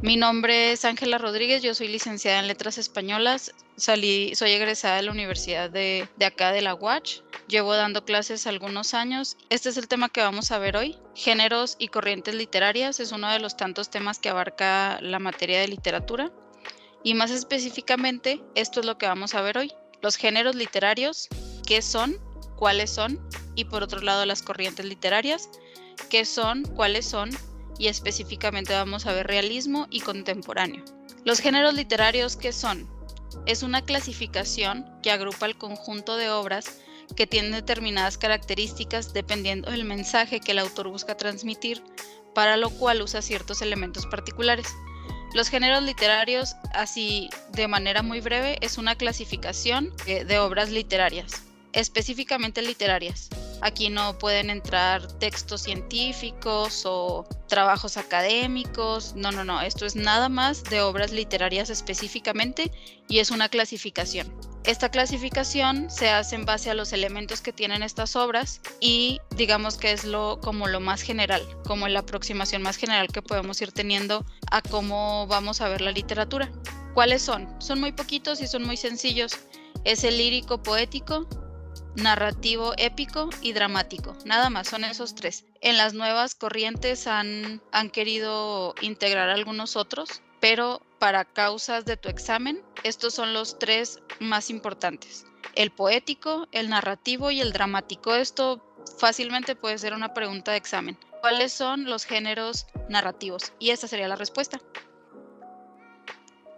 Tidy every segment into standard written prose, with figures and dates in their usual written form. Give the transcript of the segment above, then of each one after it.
Mi nombre es Ángela Rodríguez, yo soy licenciada en Letras Españolas, soy egresada de la universidad de acá de la UACH, llevo dando clases algunos años. Este es el tema que vamos a ver hoy. Géneros y corrientes literarias es uno de los tantos temas que abarca la materia de literatura. Y más específicamente, esto es lo que vamos a ver hoy. Los géneros literarios, qué son, cuáles son, y por otro lado las corrientes literarias, qué son, cuáles son, y específicamente vamos a ver realismo y contemporáneo. Los géneros literarios, ¿qué son? Es una clasificación que agrupa el conjunto de obras que tienen determinadas características dependiendo del mensaje que el autor busca transmitir, para lo cual usa ciertos elementos particulares. Los géneros literarios, así de manera muy breve, es una clasificación de obras literarias, específicamente literarias. Aquí no pueden entrar textos científicos o trabajos académicos, no, esto es nada más de obras literarias específicamente y es una clasificación. Esta clasificación se hace en base a los elementos que tienen estas obras y digamos que es como lo más general, como la aproximación más general que podemos ir teniendo a cómo vamos a ver la literatura. ¿Cuáles son? Son muy poquitos y son muy sencillos. Es el lírico poético, narrativo épico y dramático. Nada más, son esos tres. En las nuevas corrientes han querido integrar algunos otros, pero para causas de tu examen, estos son los tres más importantes. El poético, el narrativo y el dramático. Esto fácilmente puede ser una pregunta de examen. ¿Cuáles son los géneros narrativos? Y esta sería la respuesta.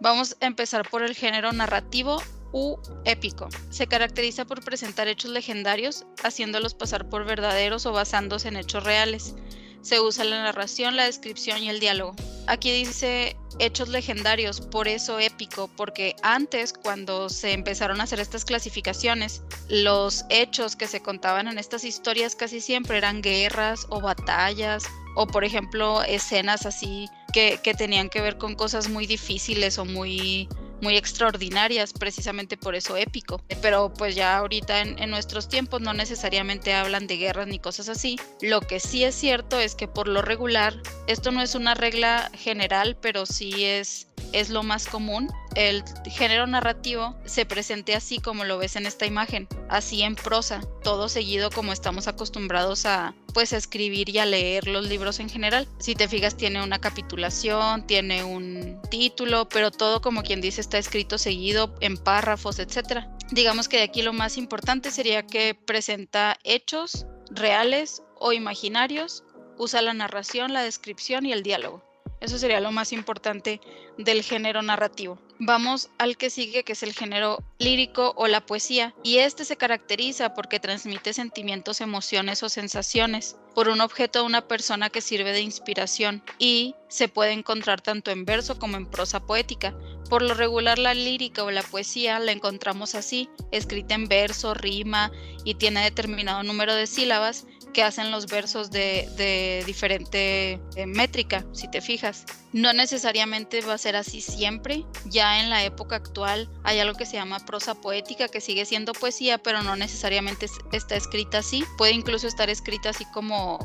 Vamos a empezar por el género narrativo u épico. Se caracteriza por presentar hechos legendarios, haciéndolos pasar por verdaderos o basándose en hechos reales. Se usa la narración, la descripción y el diálogo. Aquí dice hechos legendarios, por eso épico, porque antes, cuando se empezaron a hacer estas clasificaciones, los hechos que se contaban en estas historias casi siempre eran guerras o batallas, o por ejemplo escenas así que tenían que ver con cosas muy difíciles o muy extraordinarias, precisamente por eso épico. Pero pues ya ahorita en nuestros tiempos no necesariamente hablan de guerras ni cosas así. Lo que sí es cierto es que por lo regular, esto no es una regla general, pero sí es lo más común. El género narrativo se presente así como lo ves en esta imagen, así en prosa, todo seguido como estamos acostumbrados a escribir y a leer los libros en general. Si te fijas, tiene una capitulación, tiene un título, pero todo como quien dice está escrito seguido en párrafos, etc. Digamos que de aquí lo más importante sería que presenta hechos reales o imaginarios, usa la narración, la descripción y el diálogo. Eso sería lo más importante del género narrativo. Vamos al que sigue, que es el género lírico o la poesía, y este se caracteriza porque transmite sentimientos, emociones o sensaciones por un objeto o una persona que sirve de inspiración y se puede encontrar tanto en verso como en prosa poética. Por lo regular, la lírica o la poesía la encontramos así, escrita en verso, rima y tiene determinado número de sílabas que hacen los versos de diferente métrica, si te fijas. No necesariamente va a ser así siempre. Ya en la época actual hay algo que se llama prosa poética, que sigue siendo poesía, pero no necesariamente está escrita así. Puede incluso estar escrita así como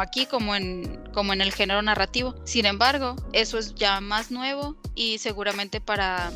aquí, como en el género narrativo. Sin embargo, eso es ya más nuevo y seguramente para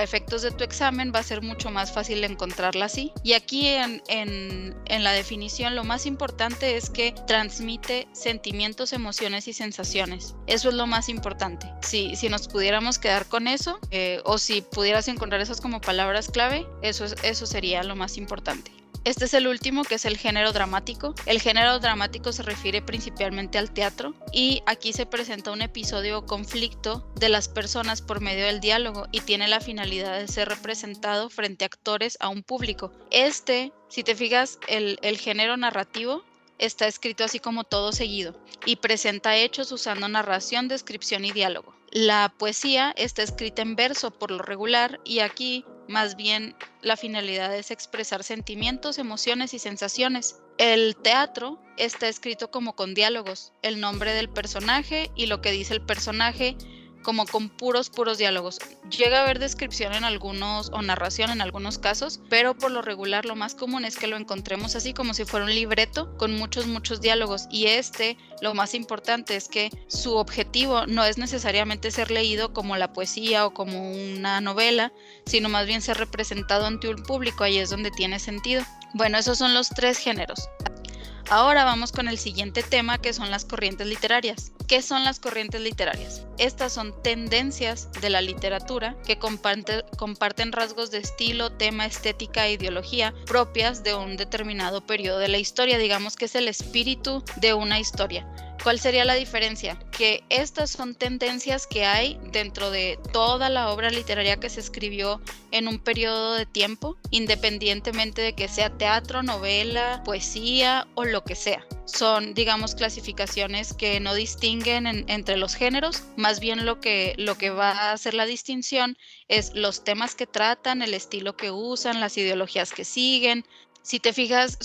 efectos de tu examen va a ser mucho más fácil encontrarla así. Y aquí en la definición lo más importante es que transmite sentimientos, emociones y sensaciones. Eso es lo más importante. Si nos pudiéramos quedar con eso, o si pudieras encontrar esas como palabras clave, eso sería lo más importante. Este es el último, que es el género dramático. El género dramático se refiere principalmente al teatro y aquí se presenta un episodio o conflicto de las personas por medio del diálogo y tiene la finalidad de ser representado frente a actores a un público. Si te fijas, el género narrativo está escrito así como todo seguido y presenta hechos usando narración, descripción y diálogo. La poesía está escrita en verso por lo regular y aquí más bien la finalidad es expresar sentimientos, emociones y sensaciones. El teatro está escrito como con diálogos, el nombre del personaje y lo que dice el personaje como con puros diálogos. Llega a haber descripción en algunos, o narración en algunos casos, pero por lo regular lo más común es que lo encontremos así como si fuera un libreto con muchos diálogos. Y lo más importante es que su objetivo no es necesariamente ser leído como la poesía o como una novela, sino más bien ser representado ante un público. Ahí es donde tiene sentido. Bueno, esos son los 3 géneros. Ahora vamos con el siguiente tema, que son las corrientes literarias. ¿Qué son las corrientes literarias? Estas son tendencias de la literatura que comparten rasgos de estilo, tema, estética e ideología propias de un determinado periodo de la historia. Digamos que es el espíritu de una historia. ¿Cuál sería la diferencia? Que estas son tendencias que hay dentro de toda la obra literaria que se escribió en un periodo de tiempo, independientemente de que sea teatro, novela, poesía o lo que sea. Son, digamos, clasificaciones que no distinguen entre los géneros, más bien lo que va a hacer la distinción es los temas que tratan, el estilo que usan, las ideologías que siguen. Si te fijas,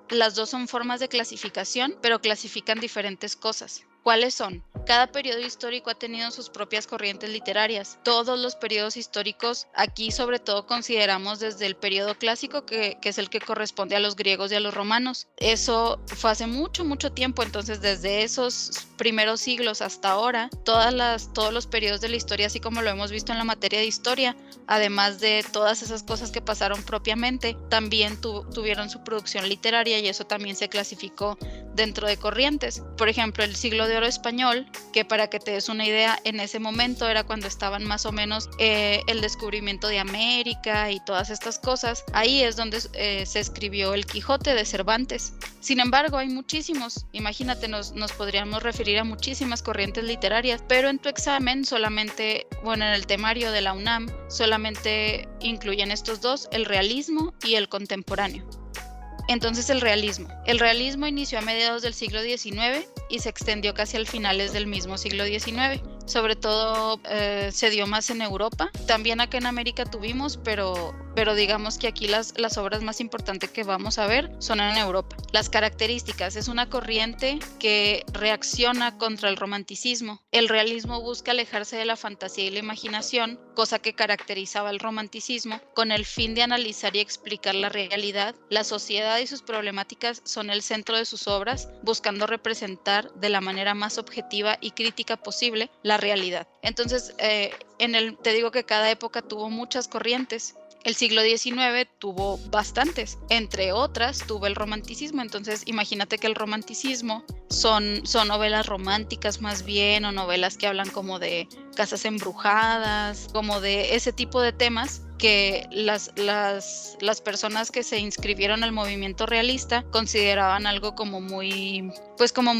las dos son formas de clasificación, pero clasifican diferentes cosas. ¿Cuáles son? Cada periodo histórico ha tenido sus propias corrientes literarias. Todos los periodos históricos, aquí sobre todo consideramos desde el periodo clásico, que es el que corresponde a los griegos y a los romanos. Eso fue hace mucho tiempo, entonces desde esos primeros siglos hasta ahora, todos los periodos de la historia, así como lo hemos visto en la materia de historia, además de todas esas cosas que pasaron propiamente, también tuvieron su producción literaria, y eso también se clasificó dentro de corrientes. Por ejemplo, el siglo de oro español, que para que te des una idea, en ese momento era cuando estaban más o menos el descubrimiento de América y todas estas cosas. Ahí es donde se escribió el Quijote de Cervantes. Sin embargo, hay muchísimos. Imagínate, nos podríamos referir a muchísimas corrientes literarias, pero en tu examen solamente, en el temario de la UNAM, solamente incluyen estos dos, el realismo y el contemporáneo. Entonces, el realismo inició a mediados del siglo XIX y se extendió casi al finales del mismo siglo XIX. Sobre todo se dio más en Europa. También acá en América tuvimos, pero digamos que aquí las obras más importantes que vamos a ver son en Europa. Las características: es una corriente que reacciona contra el romanticismo. El realismo busca alejarse de la fantasía y la imaginación, cosa que caracterizaba el romanticismo, con el fin de analizar y explicar la realidad. La sociedad y sus problemáticas son el centro de sus obras, buscando representar de la manera más objetiva y crítica posible la realidad. Entonces, te digo que cada época tuvo muchas corrientes. El siglo XIX tuvo bastantes, entre otras tuvo el romanticismo. Entonces imagínate que el romanticismo son novelas románticas más bien, o novelas que hablan como de casas embrujadas, como de ese tipo de temas que las personas que se inscribieron al movimiento realista consideraban algo como muy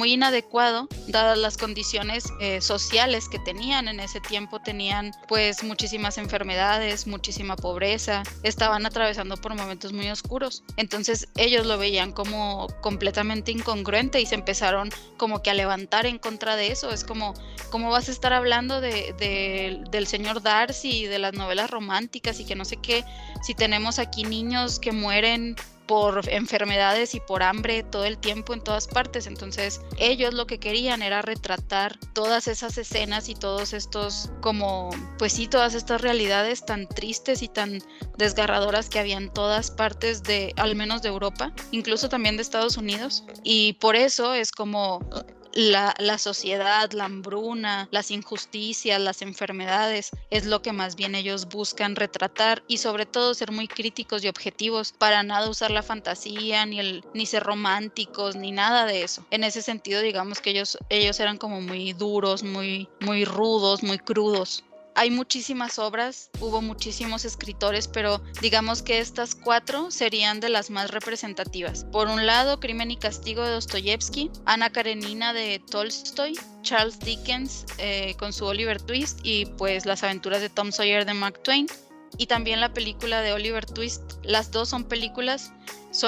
inadecuado, dadas las condiciones sociales que tenían en ese tiempo. Tenían pues muchísimas enfermedades, muchísima pobreza, estaban atravesando por momentos muy oscuros. Entonces ellos lo veían como completamente incongruente y se empezaron como que a levantar en contra de eso. Es como, ¿cómo vas a estar hablando del señor Darcy y de las novelas románticas y que no sé qué, si tenemos aquí niños que mueren por enfermedades y por hambre todo el tiempo en todas partes? Entonces ellos lo que querían era retratar todas esas escenas y todos estos todas estas realidades tan tristes y tan desgarradoras que había en todas partes al menos de Europa, incluso también de Estados Unidos. Y por eso es como la sociedad, la hambruna, las injusticias, las enfermedades, es lo que más bien ellos buscan retratar, y sobre todo ser muy críticos y objetivos, para nada usar la fantasía, ni ser románticos, ni nada de eso. En ese sentido, digamos que ellos eran como muy duros, muy rudos, muy crudos. Hay muchísimas obras, hubo muchísimos escritores, pero digamos que estas 4 serían de las más representativas. Por un lado, Crimen y Castigo de Dostoyevsky, Ana Karenina de Tolstoy, Charles Dickens con su Oliver Twist, y pues Las aventuras de Tom Sawyer de Mark Twain. Y también la película de Oliver Twist. Las dos son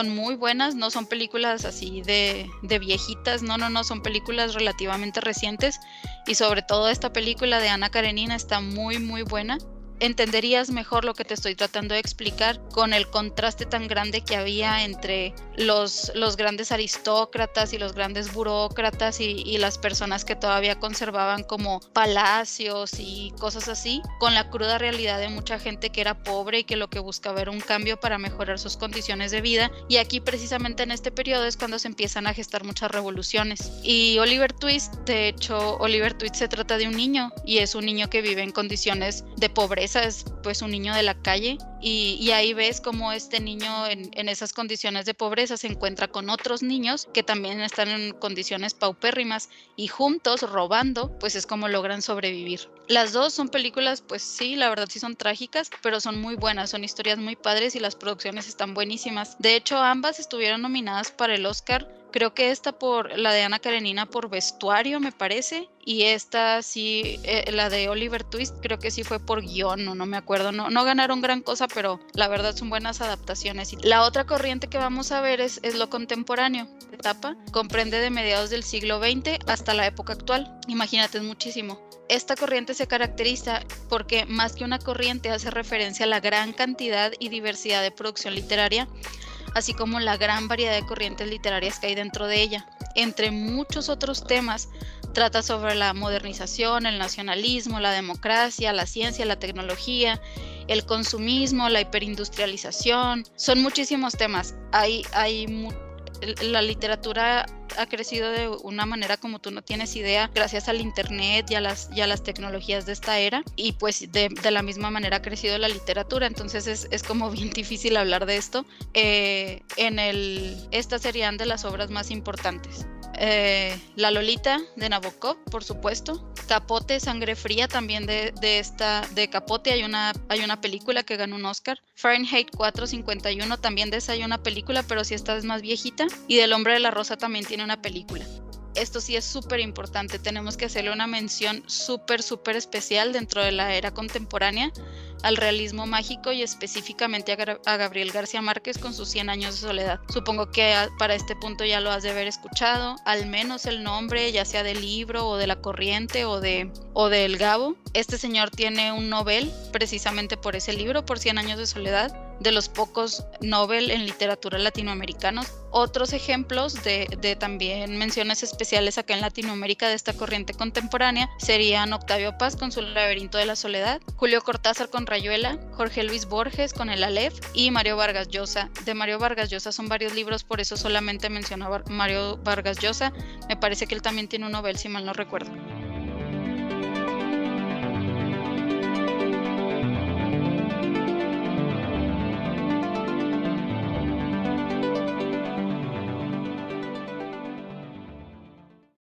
muy buenas, no son películas así de viejitas, no, son películas relativamente recientes, y sobre todo esta película de Ana Karenina está muy buena. entenderías mejor lo que te estoy tratando de explicar con el contraste tan grande que había entre los grandes aristócratas y los grandes burócratas y las personas que todavía conservaban como palacios y cosas así, con la cruda realidad de mucha gente que era pobre y que lo que buscaba era un cambio para mejorar sus condiciones de vida. Y aquí precisamente en este periodo es cuando se empiezan a gestar muchas revoluciones. Y Oliver Twist, de hecho, Oliver Twist se trata de un niño y es un niño que vive en condiciones de pobreza, es pues un niño de la calle, y ahí ves cómo este niño en esas condiciones de pobreza se encuentra con otros niños que también están en condiciones paupérrimas y juntos robando pues es como logran sobrevivir. Las dos son películas, pues sí, la verdad sí son trágicas, pero son muy buenas, son historias muy padres y las producciones están buenísimas. De hecho, ambas estuvieron nominadas para el Oscar. Creo que esta por la de Ana Karenina por vestuario, me parece, y esta sí, la de Oliver Twist, creo que sí fue por guión, no me acuerdo, no ganaron gran cosa, pero la verdad son buenas adaptaciones. La otra corriente que vamos a ver es lo contemporáneo. La etapa comprende de mediados del siglo XX hasta la época actual. Imagínate, es muchísimo. Esta corriente se caracteriza porque más que una corriente hace referencia a la gran cantidad y diversidad de producción literaria, así como la gran variedad de corrientes literarias que hay dentro de ella. Entre muchos otros temas, trata sobre la modernización, el nacionalismo, la democracia, la ciencia, la tecnología, el consumismo, la hiperindustrialización. Son muchísimos temas. La literatura ha crecido de una manera como tú no tienes idea gracias al internet y a las tecnologías de esta era, y pues de la misma manera ha crecido la literatura, entonces es como bien difícil hablar de esto. Estas serían de las obras más importantes. La Lolita de Nabokov, por supuesto. Capote, Sangre Fría, también de Capote hay una película que ganó un Oscar. Fahrenheit 451, también de esa hay una película, pero sí esta es más viejita. Y del Hombre de la Rosa también tiene una película. Esto sí es súper importante, tenemos que hacerle una mención súper especial dentro de la era contemporánea al realismo mágico y específicamente a Gabriel García Márquez con sus 100 años de soledad. Supongo que para este punto ya lo has de haber escuchado, al menos el nombre, ya sea del libro o de La Corriente o del Gabo. Este señor tiene un Nobel precisamente por ese libro, por 100 años de soledad, de los pocos Nobel en literatura latinoamericanos. Otros ejemplos de también menciones especiales acá en Latinoamérica de esta corriente contemporánea serían Octavio Paz con su Laberinto de la Soledad, Julio Cortázar con Rayuela, Jorge Luis Borges con El Aleph y Mario Vargas Llosa. De Mario Vargas Llosa son varios libros, por eso solamente mencionaba Mario Vargas Llosa. Me parece que él también tiene un Nobel, si mal no recuerdo.